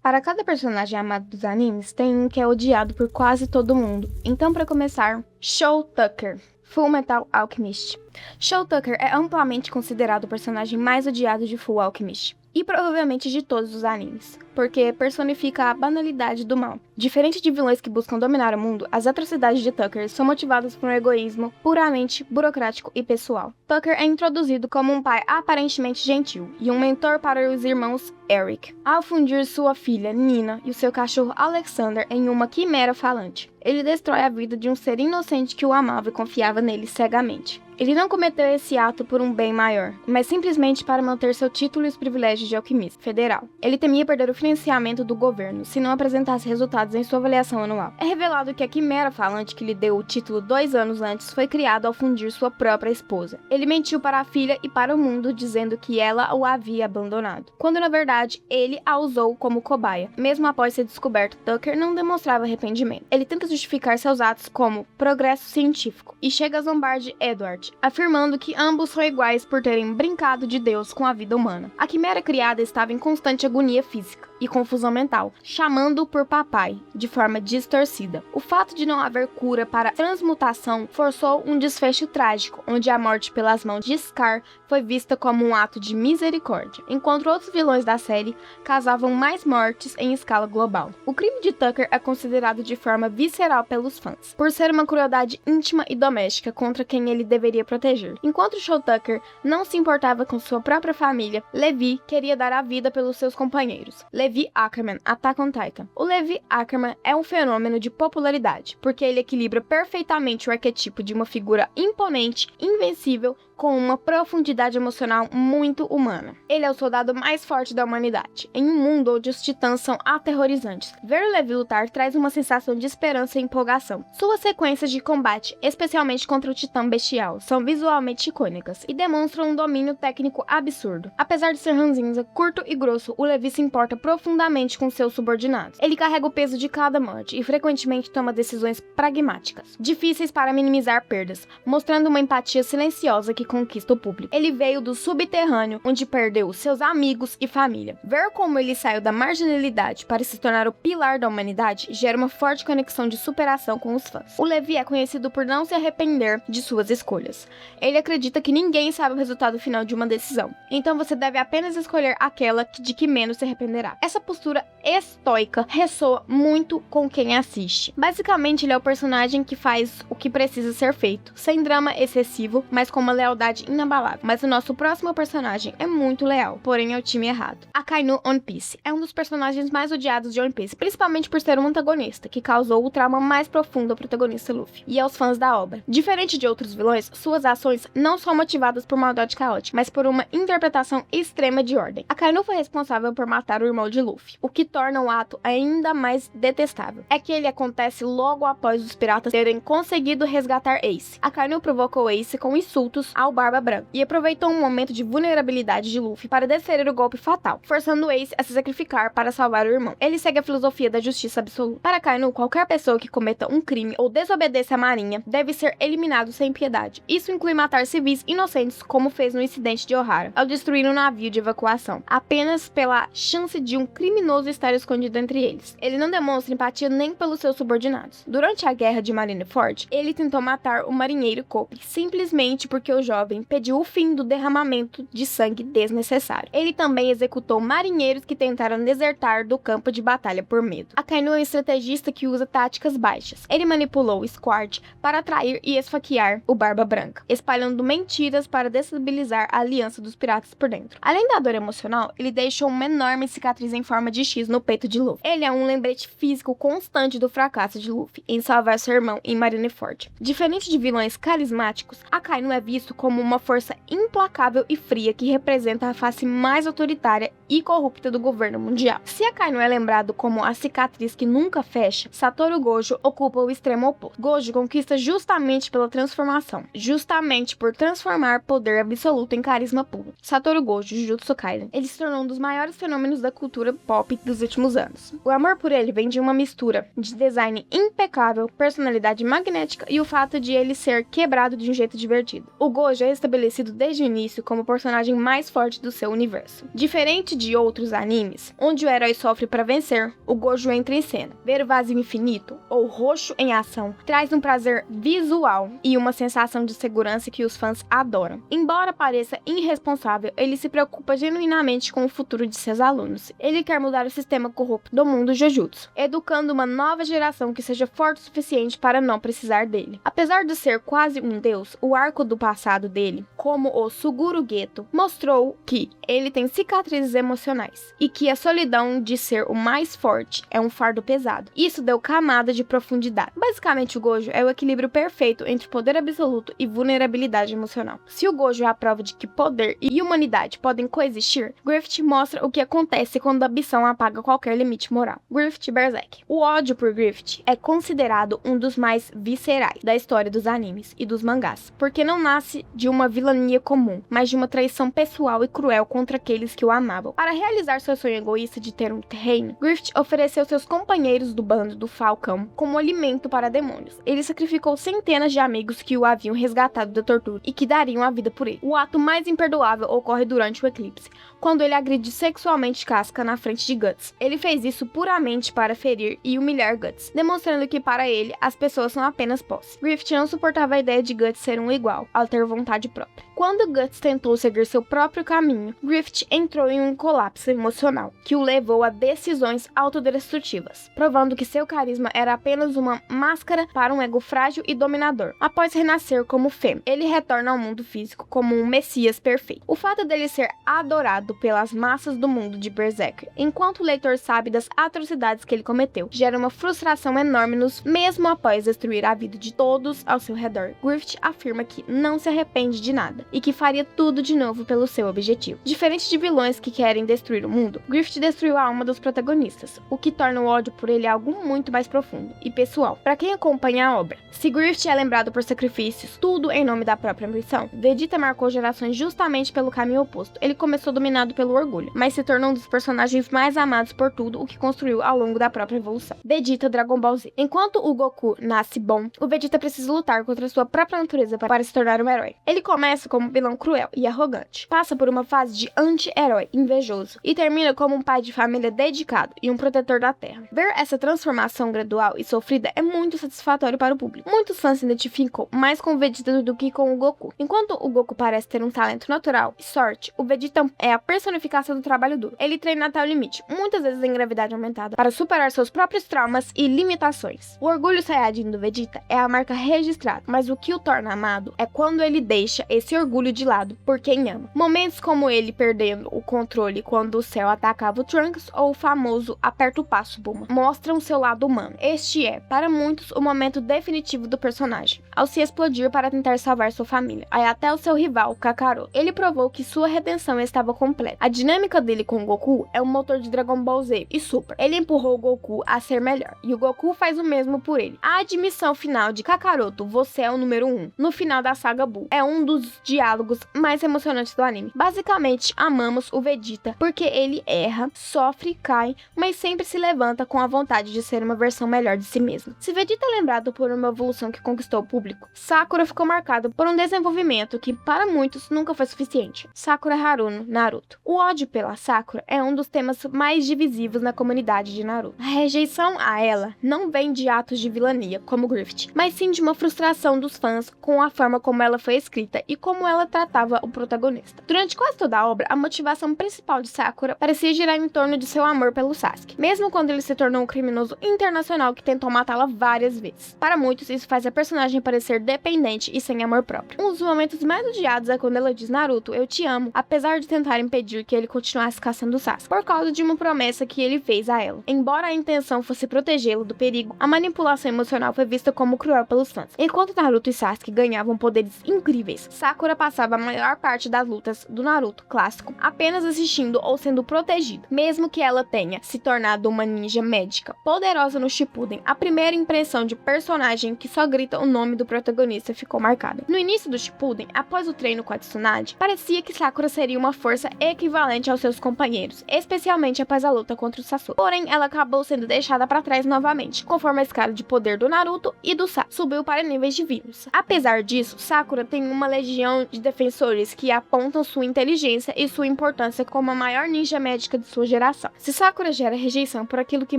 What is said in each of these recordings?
Para cada personagem amado dos animes, tem um que é odiado por quase todo mundo. Então, para começar, Shou Tucker, Fullmetal Alchemist. Shou Tucker é amplamente considerado o personagem mais odiado de Full Alchemist, e provavelmente de todos os animes, porque personifica a banalidade do mal. Diferente de vilões que buscam dominar o mundo, as atrocidades de Tucker são motivadas por um egoísmo puramente burocrático e pessoal. Tucker é introduzido como um pai aparentemente gentil e um mentor para os irmãos Eric, ao fundir sua filha Nina e o seu cachorro Alexander em uma quimera falante. Ele destrói a vida de um ser inocente que o amava e confiava nele cegamente. Ele não cometeu esse ato por um bem maior, mas simplesmente para manter seu título e os privilégios de alquimista federal. Ele temia perder o financiamento do governo se não apresentasse resultados em sua avaliação anual. É revelado que a quimera falante que lhe deu o título 2 anos antes foi criada ao fundir sua própria esposa. Ele mentiu para a filha e para o mundo dizendo que ela o havia abandonado, quando na verdade ele a usou como cobaia. Mesmo após ser descoberto, Tucker não demonstrava arrependimento. Ele tenta justificar seus atos como progresso científico e chega a zombar de Edward, afirmando que ambos são iguais por terem brincado de Deus com a vida humana. A quimera criada estava em constante agonia física e confusão mental, chamando-o por papai, de forma distorcida. O fato de não haver cura para a transmutação forçou um desfecho trágico, onde a morte pelas mãos de Scar foi vista como um ato de misericórdia, enquanto outros vilões da série causavam mais mortes em escala global. O crime de Tucker é considerado de forma visceral pelos fãs, por ser uma crueldade íntima e doméstica contra quem ele deveria proteger. Enquanto Shou Tucker não se importava com sua própria família, Levi queria dar a vida pelos seus companheiros. Levi Ackerman, Attack on Titan. O Levi Ackerman é um fenômeno de popularidade, porque ele equilibra perfeitamente o arquetipo de uma figura imponente, invencível, com uma profundidade emocional muito humana. Ele é o soldado mais forte da humanidade, em um mundo onde os titãs são aterrorizantes. Ver o Levi lutar traz uma sensação de esperança e empolgação. Suas sequências de combate, especialmente contra o titã bestial, são visualmente icônicas e demonstram um domínio técnico absurdo. Apesar de ser ranzinza, curto e grosso, o Levi se importa profundamente com seus subordinados. Ele carrega o peso de cada morte e frequentemente toma decisões pragmáticas, difíceis para minimizar perdas, mostrando uma empatia silenciosa que conquista o público. Ele veio do subterrâneo, onde perdeu seus amigos e família. Ver como ele saiu da marginalidade para se tornar o pilar da humanidade gera uma forte conexão de superação com os fãs. O Levi é conhecido por não se arrepender de suas escolhas. Ele acredita que ninguém sabe o resultado final de uma decisão, então você deve apenas escolher aquela de que menos se arrependerá. Essa postura estoica ressoa muito com quem assiste. Basicamente, ele é o personagem que faz o que precisa ser feito, sem drama excessivo, mas com uma lealdade inabalável. Mas o nosso próximo personagem é muito leal, porém é o time errado. Akainu One Piece é um dos personagens mais odiados de One Piece, principalmente por ser um antagonista, que causou o trauma mais profundo ao protagonista Luffy e aos fãs da obra. Diferente de outros vilões, suas ações não são motivadas por maldade caótica, mas por uma interpretação extrema de ordem. Akainu foi responsável por matar o irmão de Luffy, o que torna o ato ainda mais detestável. É que ele acontece logo após os piratas terem conseguido resgatar Ace. Akainu provocou Ace com insultos ao Barba Branca e aproveitou um momento de vulnerabilidade de Luffy para desferir o golpe fatal, forçando Ace a se sacrificar para salvar o irmão. Ele segue a filosofia da justiça absoluta. Para Akainu, qualquer pessoa que cometa um crime ou desobedeça à marinha deve ser eliminado sem piedade. Isso inclui matar civis inocentes, como fez no incidente de Ohara, ao destruir um navio de evacuação, apenas pela chance de um criminoso estar escondido entre eles. Ele não demonstra empatia nem pelos seus subordinados. Durante a guerra de Marineford, ele tentou matar o marinheiro Cope, simplesmente porque o jovem pediu o fim do derramamento de sangue desnecessário. Ele também executou marinheiros que tentaram desertar do campo de batalha por medo. Akainu é um estrategista que usa táticas baixas. Ele manipulou o Squart para atrair e esfaquear o Barba Branca, espalhando mentiras para destabilizar a aliança dos piratas por dentro. Além da dor emocional, ele deixou uma enorme cicatriz em forma de X no peito de Luffy. Ele é um lembrete físico constante do fracasso de Luffy em salvar seu irmão em Marineford. Diferente de vilões carismáticos, Akainu é visto como uma força implacável e fria que representa a face mais autoritária e corrupta do governo mundial. Se Akainu é lembrado como a cicatriz que nunca fecha, Satoru Gojo ocupa o extremo oposto. Gojo conquista justamente pela transformação, justamente por transformar poder absoluto em carisma puro. Satoru Gojo, Jujutsu Kaisen, ele se tornou um dos maiores fenômenos da cultura pop dos últimos anos. O amor por ele vem de uma mistura de design impecável, personalidade magnética e o fato de ele ser quebrado de um jeito divertido. O Gojo Gojo é estabelecido desde o início como o personagem mais forte do seu universo. Diferente de outros animes, onde o herói sofre para vencer, o Gojo entra em cena. Ver o vazio infinito, ou roxo em ação, traz um prazer visual e uma sensação de segurança que os fãs adoram. Embora pareça irresponsável, ele se preocupa genuinamente com o futuro de seus alunos. Ele quer mudar o sistema corrupto do mundo Jujutsu, educando uma nova geração que seja forte o suficiente para não precisar dele. Apesar de ser quase um deus, o arco do passado dele, como o Suguru Geto, mostrou que ele tem cicatrizes emocionais e que a solidão de ser o mais forte é um fardo pesado. Isso deu camada de profundidade. Basicamente, o Gojo é o equilíbrio perfeito entre poder absoluto e vulnerabilidade emocional. Se o Gojo é a prova de que poder e humanidade podem coexistir, Griffith mostra o que acontece quando a ambição apaga qualquer limite moral. Griffith Berserk. O ódio por Griffith é considerado um dos mais viscerais da história dos animes e dos mangás, porque não nasce de uma vilania comum, mas de uma traição pessoal e cruel contra aqueles que o amavam. Para realizar seu sonho egoísta de ter um reino, Griffith ofereceu seus companheiros do bando do Falcão como alimento para demônios. Ele sacrificou centenas de amigos que o haviam resgatado da tortura e que dariam a vida por ele. O ato mais imperdoável ocorre durante o eclipse, quando ele agride sexualmente Casca na frente de Guts. Ele fez isso puramente para ferir e humilhar Guts, demonstrando que para ele as pessoas são apenas posse. Griffith não suportava a ideia de Guts ser um igual, ao ter vontade própria. Quando Guts tentou seguir seu próprio caminho, Griffith entrou em um colapso emocional, que o levou a decisões autodestrutivas, provando que seu carisma era apenas uma máscara para um ego frágil e dominador. Após renascer como Fêmea, ele retorna ao mundo físico como um messias perfeito. O fato dele ser adorado pelas massas do mundo de Berserk, enquanto o leitor sabe das atrocidades que ele cometeu, gera uma frustração enorme mesmo após destruir a vida de todos ao seu redor. Griffith afirma que não se arrepende de nada e que faria tudo de novo pelo seu objetivo. Diferente de vilões que querem destruir o mundo, Griffith destruiu a alma dos protagonistas, o que torna o ódio por ele algo muito mais profundo e pessoal. Para quem acompanha a obra, se Griffith é lembrado por sacrifícios, tudo em nome da própria ambição, Vegeta marcou gerações justamente pelo caminho oposto. Ele começou dominado pelo orgulho, mas se tornou um dos personagens mais amados por tudo o que construiu ao longo da própria evolução. Vegeta Dragon Ball Z. Enquanto o Goku nasce bom, o Vegeta precisa lutar contra sua própria natureza para se tornar um herói. Ele começa como um vilão cruel e arrogante, passa por uma fase de anti-herói invejoso e termina como um pai de família dedicado e um protetor da Terra. Ver essa transformação gradual e sofrida é muito satisfatório para o público. Muitos fãs se identificam mais com o Vegeta do que com o Goku. Enquanto o Goku parece ter um talento natural e sorte, o Vegeta é a personificação do trabalho duro. Ele treina até o limite, muitas vezes em gravidade aumentada, para superar seus próprios traumas e limitações. O orgulho Saiyajin do Vegeta é a marca registrada, mas o que o torna amado é quando ele deixa esse orgulho de lado por quem ama. Momentos como ele perdendo o controle quando o Cell atacava o Trunks ou o famoso aperta o passo Bulma mostram seu lado humano. Este é, para muitos, o momento definitivo do personagem, ao se explodir para tentar salvar sua família, aí até o seu rival, Kakaroto. Ele provou que sua redenção estava completa. A dinâmica dele com o Goku é um motor de Dragon Ball Z e Super. Ele empurrou o Goku a ser melhor, e o Goku faz o mesmo por ele. A admissão final de Kakaroto, você é o número 1, no final da saga Buu, é um dos diálogos mais emocionantes do anime. Basicamente, amamos o Vegeta porque ele erra, sofre, cai, mas sempre se levanta com a vontade de ser uma versão melhor de si mesmo. Se Vegeta é lembrado por uma evolução que conquistou o público, Sakura ficou marcado por um desenvolvimento que para muitos nunca foi suficiente. Sakura Haruno, Naruto. O ódio pela Sakura é um dos temas mais divisivos na comunidade de Naruto. A rejeição a ela não vem de atos de vilania, como Griffith, mas sim de uma frustração dos fãs com a forma como ela foi escrita e como ela tratava o protagonista. Durante quase toda a obra, a motivação principal de Sakura parecia girar em torno de seu amor pelo Sasuke, mesmo quando ele se tornou um criminoso internacional que tentou matá-la várias vezes. Para muitos, isso faz a personagem parecer dependente e sem amor próprio. Um dos momentos mais odiados é quando ela diz Naruto, eu te amo, apesar de tentar impedir que ele continuasse caçando o Sasuke, por causa de uma promessa que ele fez a ela. Embora a intenção fosse protegê-lo do perigo, a manipulação emocional foi vista como cruel pelos fãs. Enquanto Naruto e Sasuke ganhavam poderes incríveis, Sakura passava a maior parte das lutas do Naruto clássico apenas assistindo ou sendo protegido. Mesmo que ela tenha se tornado uma ninja médica poderosa no Shippuden, a primeira impressão de personagem que só grita o nome do protagonista ficou marcada. No início do Shippuden, após o treino com a Tsunade, parecia que Sakura seria uma força equivalente aos seus companheiros, especialmente após a luta contra o Sasuke. Porém, ela acabou sendo deixada para trás novamente, conforme a escala de poder do Naruto e do Sasuke subiu para níveis divinos. Apesar disso, Sakura tem tem uma legião de defensores que apontam sua inteligência e sua importância como a maior ninja médica de sua geração. Se Sakura gera rejeição por aquilo que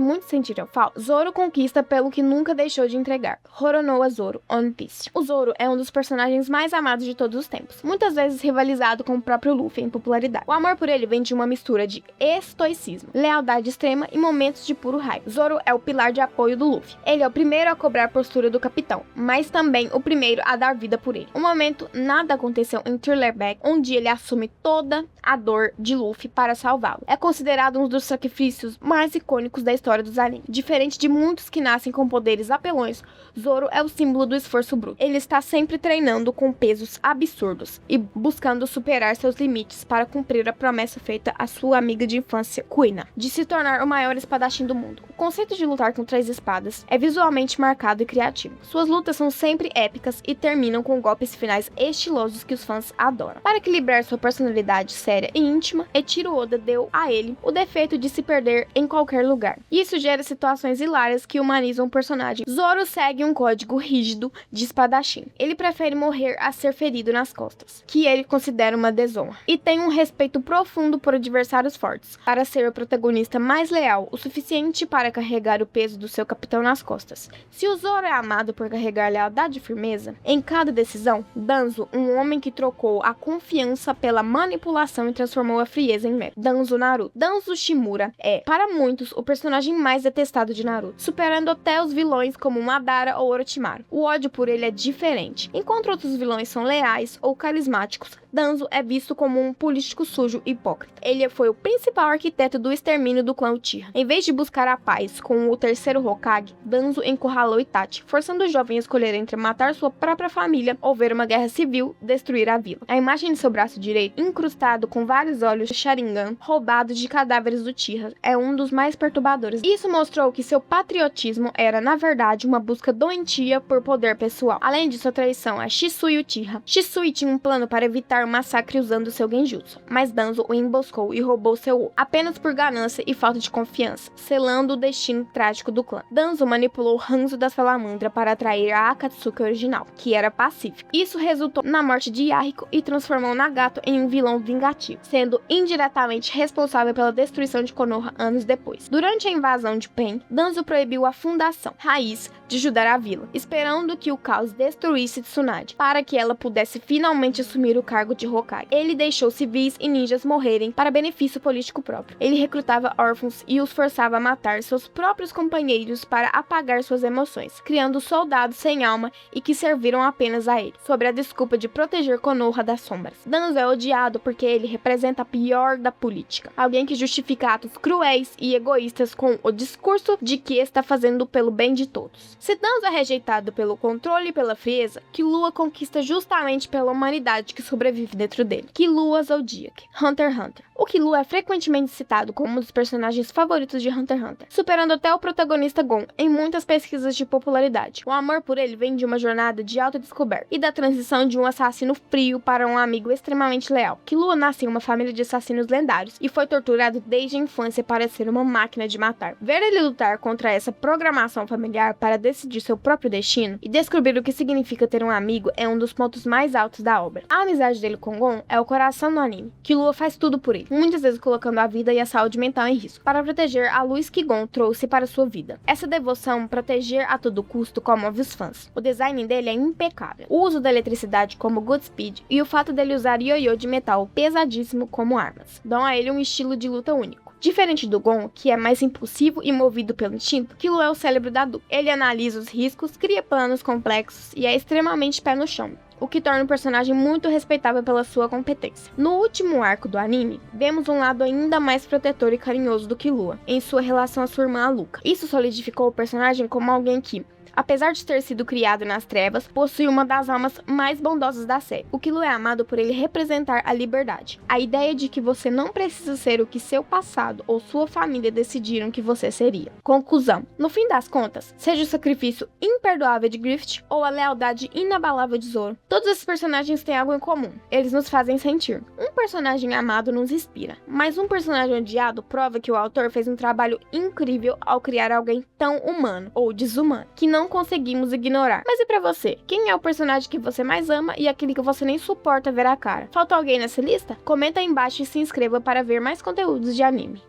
muitos sentiram falta, Zoro conquista pelo que nunca deixou de entregar. Roronoa Zoro, One Piece. O Zoro é um dos personagens mais amados de todos os tempos, muitas vezes rivalizado com o próprio Luffy em popularidade. O amor por ele vem de uma mistura de estoicismo, lealdade extrema e momentos de puro raiva. Zoro é o pilar de apoio do Luffy. Ele é o primeiro a cobrar a postura do capitão, mas também o primeiro a dar vida por ele. Um momento nada aconteceu em Thriller Bark, onde ele assume toda a dor de Luffy para salvá-lo. É considerado um dos sacrifícios mais icônicos da história dos animes. Diferente de muitos que nascem com poderes apelões, Zoro é o símbolo do esforço bruto. Ele está sempre treinando com pesos absurdos e buscando superar seus limites para cumprir a promessa feita à sua amiga de infância, Kuina, de se tornar o maior espadachim do mundo. O conceito de lutar com 3 espadas é visualmente marcado e criativo. Suas lutas são sempre épicas e terminam com golpes finais estilosos que os fãs adoram. Para equilibrar sua personalidade séria e íntima, Eiichiro Oda deu a ele o defeito de se perder em qualquer lugar. Isso gera situações hilárias que humanizam o personagem. Zoro segue um código rígido de espadachim. Ele prefere morrer a ser ferido nas costas, que ele considera uma desonra, e tem um respeito profundo por adversários fortes, para ser o protagonista mais leal o suficiente para carregar o peso do seu capitão nas costas. Se o Zoro é amado por carregar lealdade e firmeza, em cada decisão, Danzo, um homem que trocou a confiança pela manipulação e transformou a frieza em medo. Danzo Naruto. Danzo Shimura é, para muitos, o personagem mais detestado de Naruto, superando até os vilões como Madara ou Orochimaru. O ódio por ele é diferente. Enquanto outros vilões são leais ou carismáticos, Danzo é visto como um político sujo e hipócrita. Ele foi o principal arquiteto do extermínio do clã Uchiha. Em vez de buscar a paz com o terceiro Hokage, Danzo encurralou Itachi, forçando o jovem a escolher entre matar sua própria família ou ver uma guerra civil destruir a vila. A imagem de seu braço direito, incrustado com vários olhos de Sharingan, roubado de cadáveres do Uchiha, é um dos mais perturbadores. Isso mostrou que seu patriotismo era, na verdade, uma busca doentia por poder pessoal. Além de sua traição a Shisui Uchiha, Shisui tinha um plano para evitar um massacre usando seu genjutsu, mas Danzo o emboscou e roubou seu ouro, apenas por ganância e falta de confiança, selando o destino trágico do clã. Danzo manipulou o Hanzo da Salamandra para atrair a Akatsuki original, que era pacífica. Isso resultou na morte de Yahiko e transformou Nagato em um vilão vingativo, sendo indiretamente responsável pela destruição de Konoha anos depois. Durante a invasão de Pain, Danzo proibiu a fundação, raiz, de ajudar a vila, esperando que o caos destruísse Tsunade, para que ela pudesse finalmente assumir o cargo de Hokage. Ele deixou civis e ninjas morrerem para benefício político próprio. Ele recrutava órfãos e os forçava a matar seus próprios companheiros para apagar suas emoções, criando soldados sem alma e que serviram apenas a ele, sob a desculpa de proteger Konoha das sombras. Danzo é odiado porque ele representa a pior da política, alguém que justifica atos cruéis e egoístas com o discurso de que está fazendo pelo bem de todos. Se Danzo é rejeitado pelo controle e pela frieza, Killua conquista justamente pela humanidade que sobrevive dentro dele. Killua Zodiac, Hunter x Hunter. O Killua é frequentemente citado como um dos personagens favoritos de Hunter x Hunter, superando até o protagonista Gon em muitas pesquisas de popularidade. O amor por ele vem de uma jornada de autodescoberta e da transição de um assassino frio para um amigo extremamente leal. Killua nasce em uma família de assassinos lendários e foi torturado desde a infância para ser uma máquina de matar. Ver ele lutar contra essa programação familiar para decidir seu próprio destino e descobrir o que significa ter um amigo é um dos pontos mais altos da obra. A amizade dele com Gon é o coração do anime. Killua faz tudo por ele, muitas vezes colocando a vida e a saúde mental em risco, para proteger a luz que Gon trouxe para sua vida. Essa devoção, proteger a todo custo, comove os fãs. O design dele é impecável. O uso da eletricidade como Goodspeed e o fato dele usar ioiô de metal pesadíssimo como armas dão a ele um estilo de luta único. Diferente do Gon, que é mais impulsivo e movido pelo instinto, Killua é o cérebro da dupla. Ele analisa os riscos, cria planos complexos e é extremamente pé no chão, o que torna o personagem muito respeitável pela sua competência. No último arco do anime, vemos um lado ainda mais protetor e carinhoso do Killua, em sua relação à sua irmã Luca. Isso solidificou o personagem como alguém que, apesar de ter sido criado nas trevas, possui uma das almas mais bondosas da série. O Killua é amado por ele representar a liberdade. A ideia de que você não precisa ser o que seu passado ou sua família decidiram que você seria. Conclusão. No fim das contas, seja o sacrifício imperdoável de Griffith ou a lealdade inabalável de Zoro, todos esses personagens têm algo em comum. Eles nos fazem sentir. Um personagem amado nos inspira, mas um personagem odiado prova que o autor fez um trabalho incrível ao criar alguém tão humano ou desumano, que não não conseguimos ignorar. Mas e pra você? Quem é o personagem que você mais ama e aquele que você nem suporta ver a cara? Falta alguém nessa lista? Comenta aí embaixo e se inscreva para ver mais conteúdos de anime.